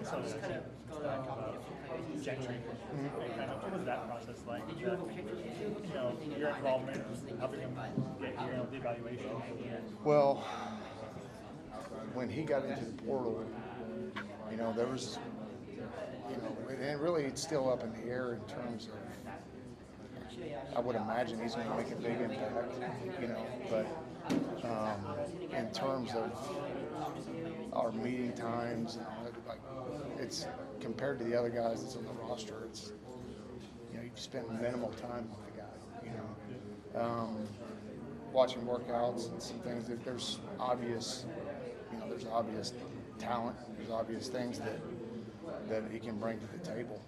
So Gentry, what was that process like? Your involvement, helping him get the evaluation. Well, when he got into the portal, there was, and really it's still up in the air in terms of, I would imagine he's going to make a big impact, but in terms of our meeting times, like it's compared to the other guys that's on the roster, it's, you spend minimal time with the guy, watching workouts and some things that there's obvious talent, there's obvious things that he can bring to the table,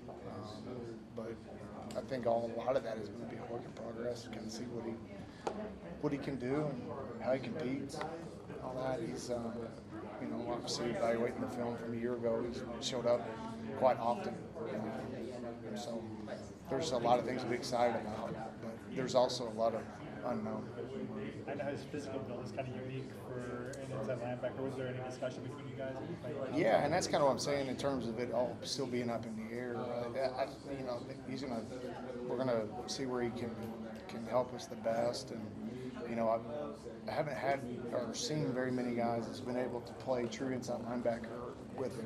but I think a lot of that is going to be a work in progress. Kind of see what he can do and how he competes, all that. He's obviously evaluating the film from a year ago. He's showed up quite often, so there's a lot of things to be excited about. But there's also a lot of unknown. I know his physical build is kind of unique for an inside linebacker. Was there any discussion between you guys? Yeah, and that's kind of what I'm saying in terms of it all still being up in the air. We're gonna see where he can help us the best, and I haven't had or seen very many guys that's been able to play true inside linebacker with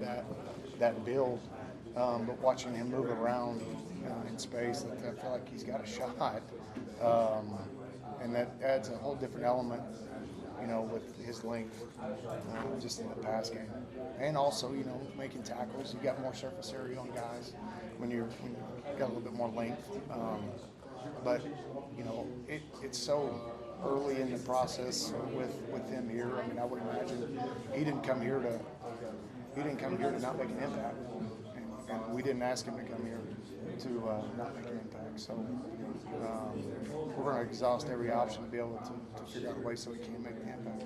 that build. But watching him move around in space, I feel like he's got a shot. And that adds a whole different element, with his length, just in the pass game. And also, making tackles. You got more surface area on guys when you got a little bit more length. But, it's so early in the process with him here. I mean, I would imagine he didn't come here to not make an impact. And we didn't ask him to come here to not make an impact. So we're going to exhaust every option to be able to figure out a way so he can make an impact.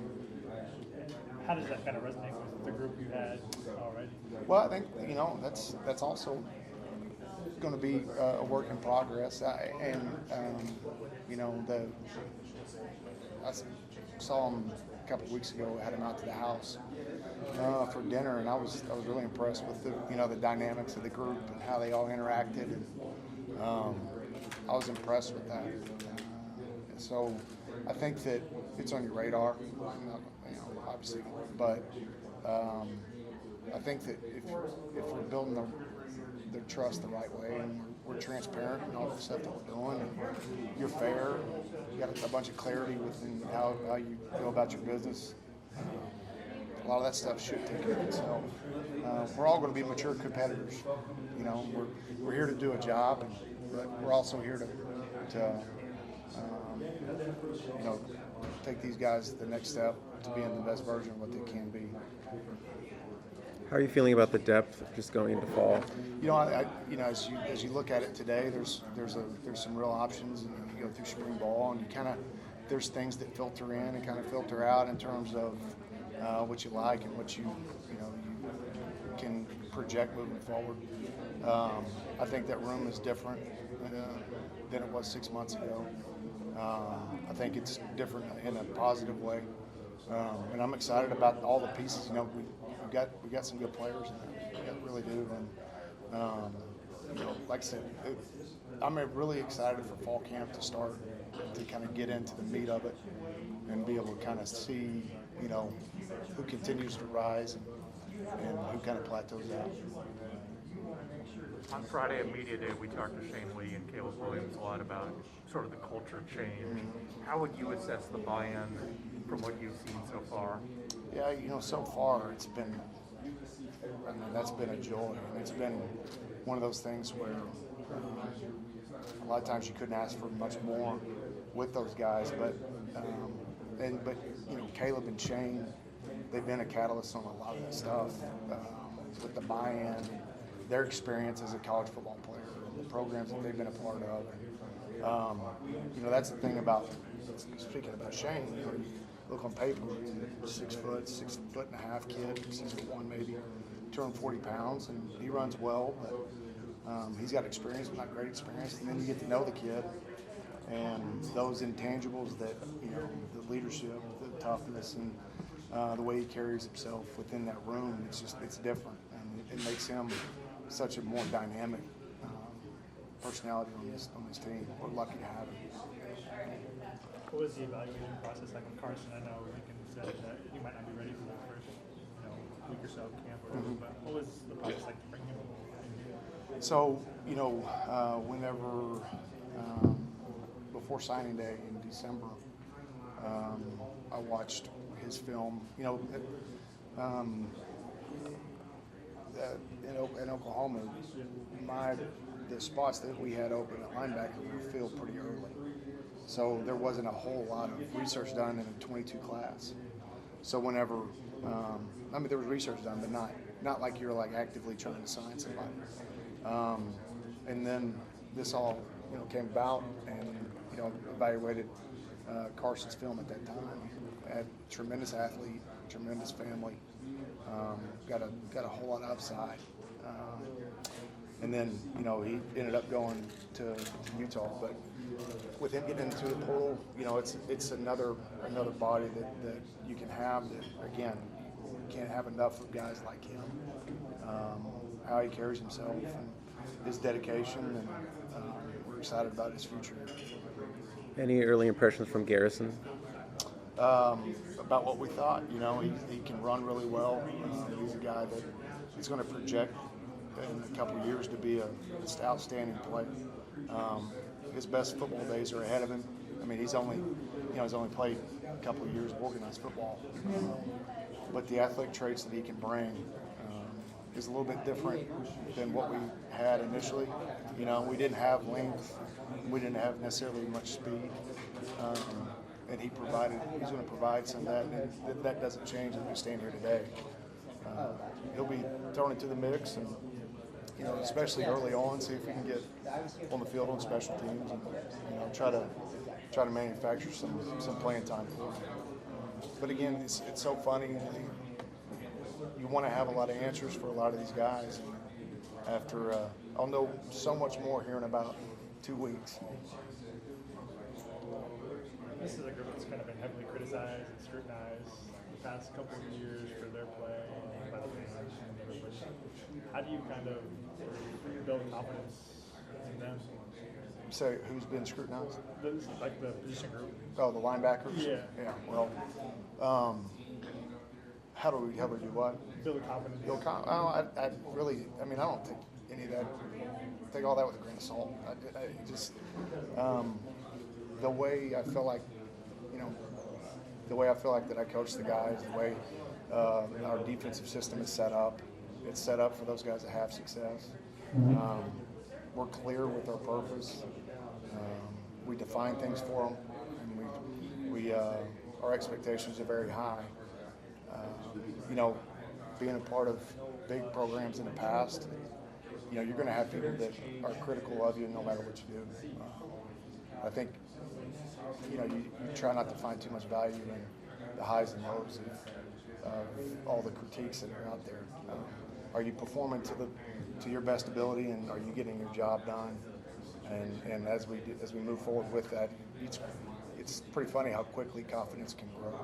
How does that kind of resonate with the group you had already? Well, I think, that's also going to be a work in progress. I saw him a couple of weeks ago, had him out to the house for dinner, and I was really impressed with the dynamics of the group and how they all interacted, and I was impressed with that. So I think that it's on your radar, obviously, but I think that if we're building their trust the right way, and we're transparent in all the stuff that we're doing, and you're fair, you got a bunch of clarity within how you go about your business, a lot of that stuff should take care of itself. We're all going to be mature competitors. We're here to do a job, but we're also here to take these guys to the next step to being the best version of what they can be. How are you feeling about the depth just going into fall? As you look at it today, there's some real options, and you go through spring ball, and there's things that filter in and kind of filter out in terms of what you like and what you can project moving forward. I think that room is different than it was 6 months ago. I think it's different in a positive way, and I'm excited about all the pieces. We got some good players in there. We really do, and like I said, I'm really excited for fall camp to start, to kind of get into the meat of it and be able to kind of see, who continues to rise and who kind of plateaus out. On Friday at Media Day, we talked to Shane Lee and Caleb Williams a lot about sort of the culture change. How would you assess the buy-in from what you've seen so far? Yeah, so far it's been, that's been a joy. It's been one of those things where a lot of times you couldn't ask for much more with those guys, but Caleb and Shane, they've been a catalyst on a lot of that stuff with the buy-in, their experience as a college football player, the programs that they've been a part of. That's the thing about, speaking about Shane, you look on paper, he's 6 foot and a half kid, 6'1" maybe, 240 pounds, and he runs well, but he's got experience, but not great experience. And then you get to know the kid, and those intangibles that, the leadership, the toughness, and the way he carries himself within that room, it's different. And it makes him such a more dynamic personality on this team. We're lucky to have him. What was the evaluation process like with Carson? I know Lincoln said that he might not be ready for the first week or so of camp or whatever, but what was the process like to bring him in? So, whenever before signing day in December, I watched his film. In Oklahoma, the spots that we had open at linebacker were filled pretty early. So there wasn't a whole lot of research done in a 22 class. So whenever, there was research done, but not like you're like actively trying to sign somebody. And then this all, came about, and evaluated Carson's film at that time. Had tremendous athlete, tremendous family, got a whole lot of upside. And then, he ended up going to Utah, but with him getting into the portal, it's another body that you can have that, again, you can't have enough of guys like him. How he carries himself and his dedication, and we're excited about his future. Any early impressions from Garrison? About what we thought, he can run really well. He's a guy that is going to project in a couple of years to be an outstanding player. His best football days are ahead of him. He's only played a couple of years of organized football, but the athletic traits that he can bring is a little bit different than what we had initially. We didn't have length, we didn't have necessarily much speed, and he's going to provide some of that, and that doesn't change as we stand here today. He'll be thrown into the mix, and especially early on, see if we can get on the field on special teams, and try to manufacture some playing time for him. But again, it's so funny. You want to have a lot of answers for a lot of these guys. And after I'll know so much more here in about 2 weeks. This is a group that's kind of been heavily criticized and scrutinized the past couple of years for their play by the fans and everybody. How do you kind of build confidence in them? So who's been scrutinized? Like the position group. Oh, the linebackers? Yeah. Yeah. Well, how do we do what? Build confidence. I really, I don't think any of that. Take all that with a grain of salt. I just the way I feel like, that I coach the guys, the way our defensive system is set up. It's set up for those guys to have success. We're clear with our purpose. We define things for them, and we our expectations are very high. Being a part of big programs in the past, you're going to have people that are critical of you no matter what you do. I think, you try not to find too much value in the highs and lows of all the critiques that are out there. Are you performing to your best ability, and are you getting your job done? And as we move forward with that, it's pretty funny how quickly confidence can grow.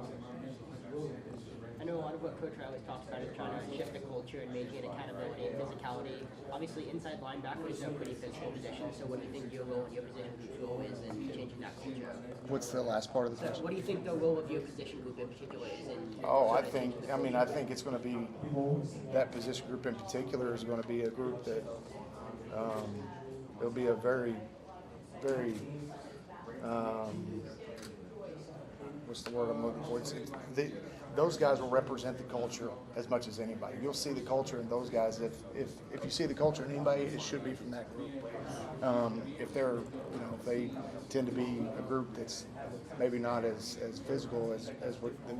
I know a lot of what Coach Riley talks about is trying to shift the culture and maintain accountability and physicality. Obviously, inside linebacker is a pretty physical position, so what do you think your role in your position group is in changing that culture? What's the last part of the question? What do you think the role of your position group in particular is in I think it's going to be, that position group in particular is going to be a group that it'll be a very, very, what's the word I'm looking for? Those guys will represent the culture as much as anybody. You'll see the culture in those guys. If you see the culture in anybody, it should be from that group. If they tend to be a group that's maybe not as physical as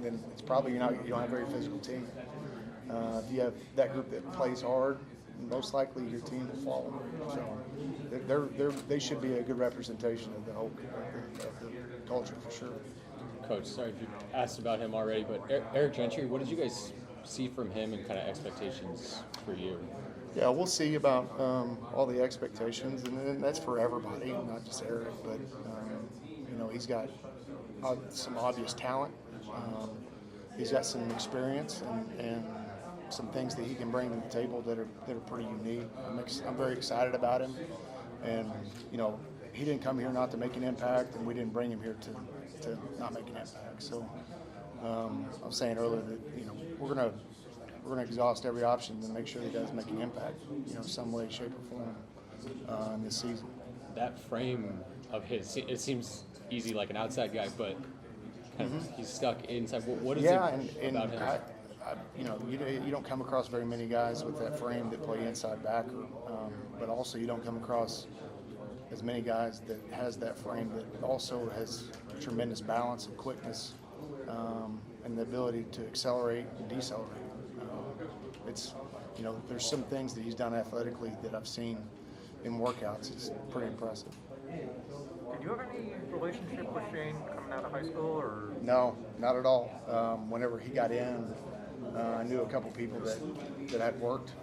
then it's probably you don't have a very physical team. If you have that group that plays hard, most likely your team will follow. So they should be a good representation of the whole of the culture for sure. Coach, sorry if you asked about him already, but Eric Gentry, what did you guys see from him and kind of expectations for you? Yeah, we'll see about all the expectations, and that's for everybody, not just Eric. But he's got some obvious talent. He's got some experience, and some things that he can bring to the table that are pretty unique. I'm very excited about him, and you know, he didn't come here not to make an impact, and we didn't bring him here to not make an impact. So I was saying earlier that, you know, we're gonna exhaust every option to make sure he does make an impact, you know, some way, shape, or form in this season. That frame of his, it seems easy like an outside guy, but kind of he's stuck inside. What is it and about him? you know, you don't come across very many guys with that frame that play inside backer, but also you don't come across as many guys that has that frame that also has tremendous balance and quickness, and the ability to accelerate and decelerate. It's, you know, there's some things that he's done athletically that I've seen in workouts. It's pretty impressive. Did you have any relationship with Shane coming out of high school, or? No, not at all. Whenever he got in, I knew a couple people that had worked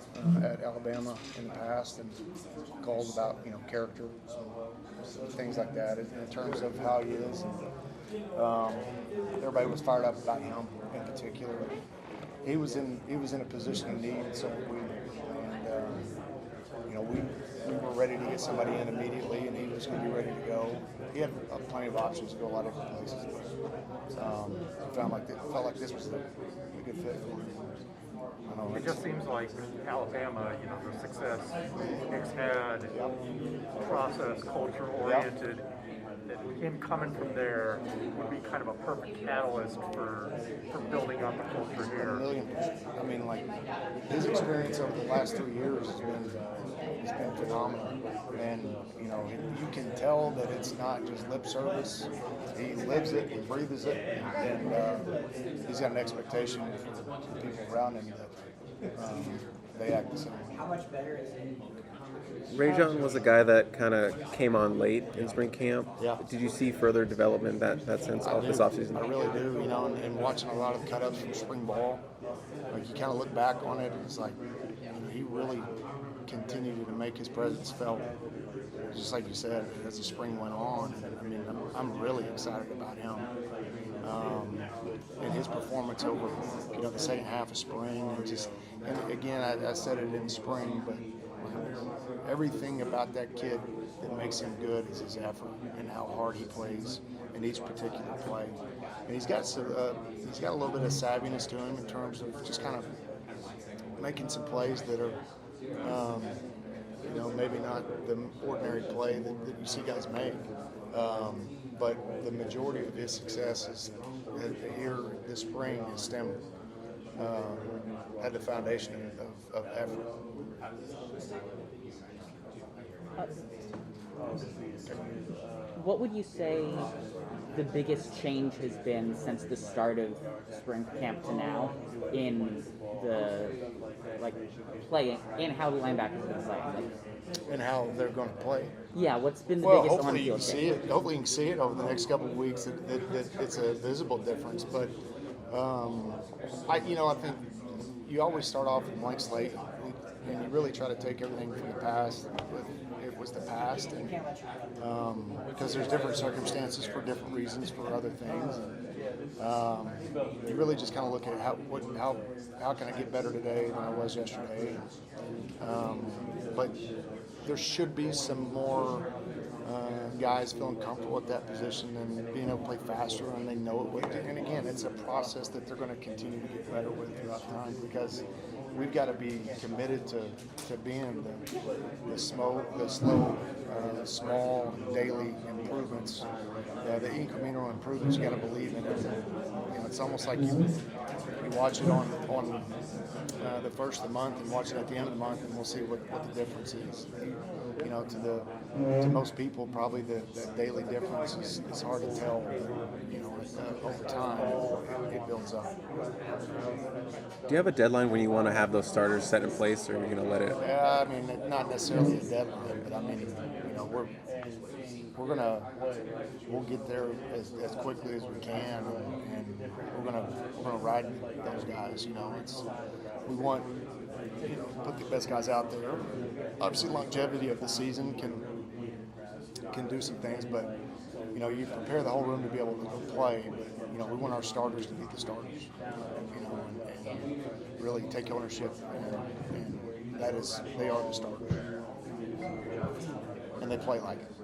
at Alabama in the past and called about, you know, character, things like that in terms of how he is. And, everybody was fired up about him in particular. He was in a position of need, and so were we. And you know, we were ready to get somebody in immediately, and he was going to be ready to go. He had plenty of options to go a lot of different places, but felt like this was a good fit for him. It just seems like Alabama, you know, the success Nick's had, process, culture oriented, that him coming from there would be kind of a perfect catalyst for building up the culture here. 1,000,000%. I mean, like, his experience over the last 3 years has been phenomenal, and you know, you can tell that it's not just lip service. He lives it and breathes it, and he's got an expectation for the people around him that they act the same. How much better is it? Raesjon was a guy that kind of came on late in spring camp. Yeah. Did you see further development that sense of this offseason? I really do, you know, and watching a lot of the cut-ups from spring ball, like you kind of look back on it and it's like, you know, he really continued to make his presence felt, just like you said, as the spring went on. And, I mean, I'm really excited about him and his performance over, you know, the second half of spring. And again, I said it in spring, but everything about that kid that makes him good is his effort and how hard he plays in each particular play. And he's got a little bit of savviness to him in terms of just kind of making some plays that are, you know, maybe not the ordinary play that you see guys make. But the majority of his success is here this spring is stemmed at the foundation of effort. What would you say the biggest change has been since the start of spring camp to now in the play and how the linebackers have been playing? And how they're going to play. Yeah, what's been the Well, biggest hopefully you on-field can see change? it. Hopefully you can see it over the next couple of weeks that it's a visible difference. But I think you always start off with a blank slate, and you really try to take everything from the past. It was the past, and because there's different circumstances for different reasons for other things. And, you really just kind of look at how can I get better today than I was yesterday. But there should be some more guys feeling comfortable at that position and being able to play faster, and they know it. And again, it's a process that they're going to continue to get better with throughout time, because we've got to be committed to being the slow, small daily improvements, the incremental improvements. You got to believe in it. You know, it's almost like you watch it on the first of the month and watch it at the end of the month, and we'll see what the difference is. You know, to most people, probably the daily difference is hard to tell. You know, over time it builds up. Do you have a deadline when you want to have those starters set in place, or are you going to let it? Yeah, I mean, not necessarily a deadline, but I mean, you know, we'll get there as quickly as we can, and we're gonna ride those guys. You know, we want, you know, put the best guys out there. Obviously, longevity of the season can do some things, but you know, you prepare the whole room to be able to go play, but, you know, we want our starters to be the starters, you know, and really take ownership, and that is, they are the starters. And they play like it.